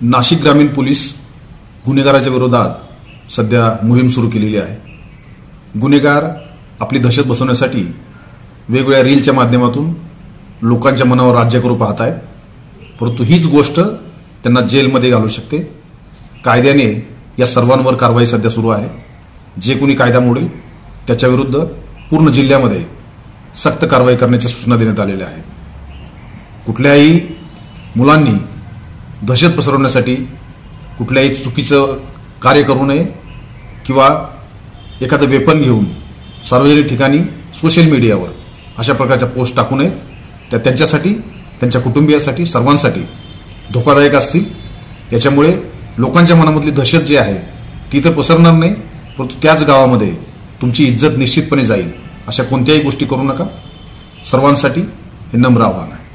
नाशिक ग्रामीण पोलीस गुन्हेगाराच्या विरोधात सध्या मोहीम सुरू केलेली आहे। गुन्हेगार आपली दहशत बसवण्यासाठी वेगवेगळ्या रीलच्या माध्यमातून लोकांच्या मनावर राज्य करू पाहत आहेत, परंतु हीच गोष्ट त्यांना जेलमध्ये घालू शकते। कायद्याने या सर्वांवर कारवाई सध्या सुरू आहे। जे कोणी कायदा मोडेल त्याच्याविरुद्ध पूर्ण जिल्ह्यामध्ये सक्त कारवाई करण्याच्या सूचना देण्यात आलेल्या आहेत। कुठल्याही मुलांनी दहशत पसरवण्यासाठी कुठल्याही चुकीचं कार्य करू नये किंवा एखादं वेपन घेऊन सार्वजनिक ठिकाणी सोशल मीडियावर अशा प्रकारच्या पोस्ट टाकू नये। त्या त्यांच्यासाठी, त्यांच्या कुटुंबियासाठी, सर्वांसाठी धोकादायक असतील। याच्यामुळे लोकांच्या मनामधली दहशत जी आहे ती तर पसरणार नाही, परंतु त्याच गावामध्ये तुमची इज्जत निश्चितपणे जाईल। अशा कोणत्याही गोष्टी करू नका। सर्वांसाठी हे नम्र आवाहन आहे।